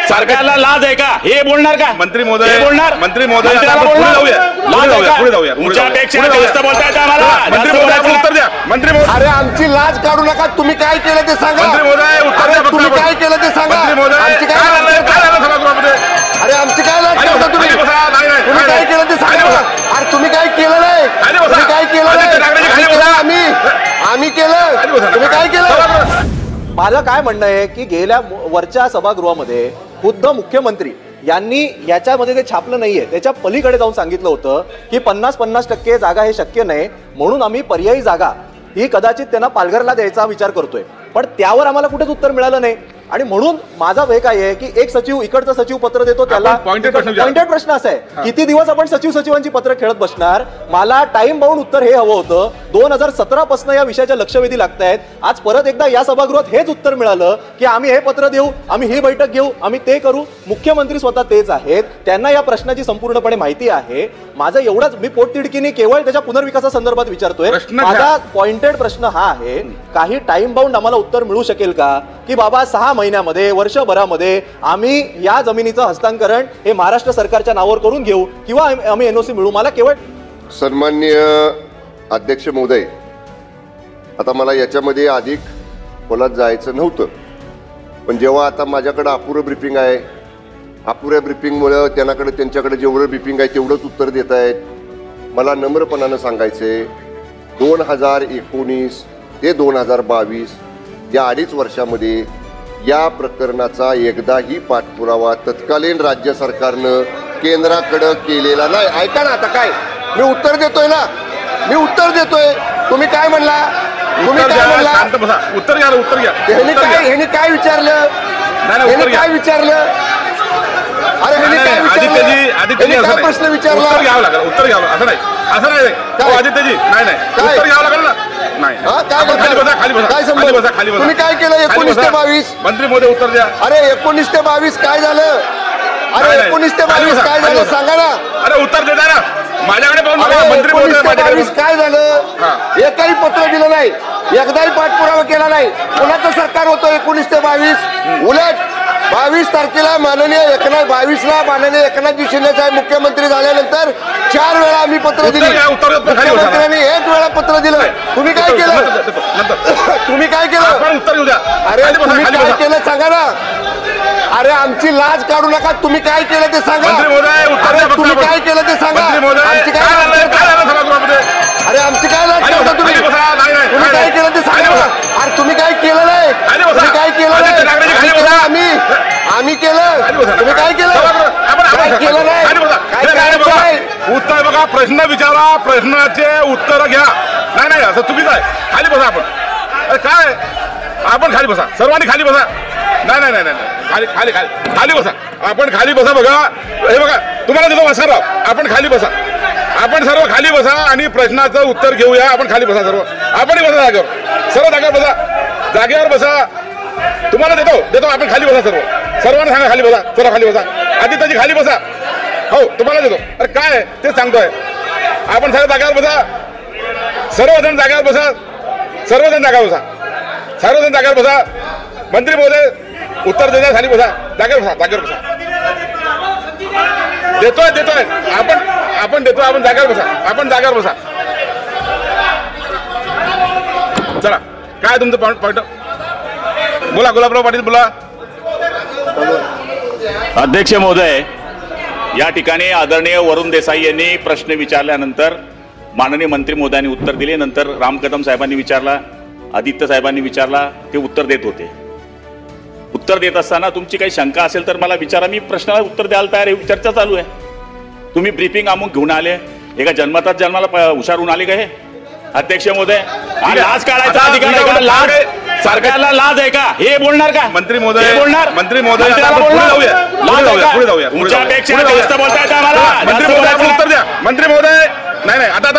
सरकारला लाज आहे का हे बोलणार का मंत्री महोदय बोलणार मंत्री महोदय तुमच्यापेक्षा जास्त बोलतायत आम्हाला मंत्री महोदय उत्तर द्या मंत्री महोदय अरे आमची लाज काढू नका तुम्ही काय केलं ते सांगा मंत्री महोदय उत्तर द्या तुम्ही काय केलं ते सांगा मंत्री महोदय आमची काय झालं सभागृहामध्ये अरे आमची काय लाज काढता तुम्ही तुम्ही काय केलं ते सांगा अरे तुम्ही काय केलं नाही तुम्ही काय केलं नाही आम्ही केलं तुम्ही काय केलं माझं काय म्हणणं आहे की गेल्या वरच्या सभागृहामध्ये खुद्द मुख्यमंत्री यांनी याच्यामध्ये ते छापलं नाहीये त्याच्या पलीकडे जाऊन सांगितलं होतं की 50-50% जागा हे शक्य नाही म्हणून आम्ही पर्यायी जागा ही कदाचित त्यांना पालघरला द्यायचा विचार करतोय पण त्यावर आम्हाला कुठेच उत्तर मिळालं नाही आणि म्हणून माझा वे काय आहे की एक सचिव इकडचा सचिव पत्र देतो त्याला पॉइंटेड प्रश्न असा आहे किती दिवस आपण सचिवांची पत्र खेळत बसणार मला टाइम बाउंड उत्तर हे हवं होतं 2017 पासून या विषयाच्या लक्षवेधी लागतायत आज परत एकदा या सभागृहात हेच उत्तर मिळालं की आम्ही हे पत्र देऊ आम्ही ही बैठक घेऊ आम्ही ते करू मुख्यमंत्री स्वतः तेच आहेत त्यांना या प्रश्नाची संपूर्णपणे माहिती आहे माझं एवढाच मी पोटतिडकीने केवळ त्याच्या पुनर्विकासासंदर्भात विचारतोय माझा पॉइंटेड प्रश्न हा आहे काही टाइम बाउंड आम्हाला उत्तर मिळू शकेल का की बाबा 6 महिन्यामध्ये वर्षभरामध्ये आम्ही या जमिनीचं हस्तांतरण हे महाराष्ट्र सरकारच्या नावावर करून घेऊ किंवा आम्ही एनओसी मिळू मला केवळ सन्माननीय अध्यक्ष महोदय आता मला याच्यामध्ये अधिक खोलात जायचं नव्हतं पण जेव्हा आता माझ्याकडे अपुरं ब्रीफिंग आहे अपुऱ्या ब्रीफिंगमुळे त्यांच्याकडे जेवढं ब्रीफिंग आहे तेवढंच उत्तर देत आहेत मला नम्रपणानं सांगायचे 2019 ते 2022 या 2.5 वर्षामध्ये या प्रकरणाचा एकदाही पाठपुरावा तत्कालीन राज्य सरकारनं केंद्राकडे केलेला नाही ऐका ना आता काय मी उत्तर देतोय ना मी उत्तर देतोय तुम्ही काय म्हणला उत्तर घ्या उत्तर घ्या ह्याने काय विचारलं काय विचारलं अरे काय प्रश्न विचारला उत्तर घ्यावं लागेल उत्तर घ्यावं असं नाही आदित्यजी नाही उत्तर घ्यावं लागेल ना तुम्ही काय केलं 19 ते 22 मंत्री महोदय उत्तर द्या अरे 19 ते 22 काय झालं अरे 19 ते 22 काय झालं सांगा ना अरे उत्तर देता ना माझ्याकडे पाहून मंत्री महोदय काय झालं एकही पत्र दिलं नाही एकदाही पाठपुरावा केला नाही कोणाचं सरकार होतं 19 ते 22 उलट 22 तारखेला माननीय एकनाथजी शिंदे साहेब मुख्यमंत्री झाल्यानंतर 4 वेळा आम्ही पत्र दिली मुख्यमंत्र्यांनी 1 वेळा पत्र दिलं तुम्ही काय केलं तुम्ही काय केलं उत्तर घेऊ द्या अरे तुम्ही काय केलं सांगा ना अरे आमची लाज काढू नका तुम्ही काय केलं ते सांगा तुम्ही काय केलं ते सांगा आमची अरे आमची काय लाज काढता तुम्ही तुम्ही काय केलं ते सांगा अरे तुम्ही काय केलं नाही तुम्ही काय केलं नाही आम्ही केलं तुम्ही काय केलं नाही उत्तर बघा प्रश्न विचारा प्रश्नाचे उत्तर घ्या नाही असं चुकीचं आहे खाली बसा आपण काय आपण खाली बसा सर्वांनी खाली बसा नाही खाली खाली खाली खाली बसा आपण खाली बसा बघा हे बघा तुम्हाला देतो वासरराव आपण खाली बसा आपण सर्व खाली बसा आणि प्रश्नाचं उत्तर घेऊया आपण खाली बसा सर्व आपणही बसा जागेवर सर्व जागेवर बसा तुम्हाला देतो आपण खाली बसा सर्वांना सांगा खाली बसा सर्व खाली बसा आदित्यजी खाली बसा हो तुम्हाला देतो अरे काय ते सांगतोय आपण सर्व जागेवर बसा सर्वजण जागेवर बसा सर्वजण जागेवर बसा मंत्री महोदय उत्तर देण्या खाली बसा जागेवर बसा देतोय आपण देतो आपण जागेवर बसा चला काय तुमचं पॉइंट बोला गुलाबराव पाटील बोला अध्यक्ष महोदय या ठिकाणी आदरणीय वरुण देसाई यांनी प्रश्न विचारल्यानंतर माननीय मंत्री महोदयांनी उत्तर दिले नंतर राम कदम साहेबांनी विचारला आदित्य साहेबांनी विचारला ते उत्तर देत होते उत्तर देत असताना तुमची काही शंका असेल तर मला विचारा मी प्रश्नाला उत्तर द्यायला तयार आहे चर्चा चालू आहे तुम्ही ब्रीफिंग अमुक घेऊन आले एका जन्माला हुशार आले का हे अध्यक्ष महोदय लाज काढायचा अधिकार लाज सरकारला लाज आहे का हे बोलणार का मंत्री महोदय बोलणार मंत्री महोदय पुढे जाऊया तुमच्यापेक्षा जास्त बोलतायत आम्हाला मंत्री महोदय उत्तर द्या मंत्री महोदय नाही आता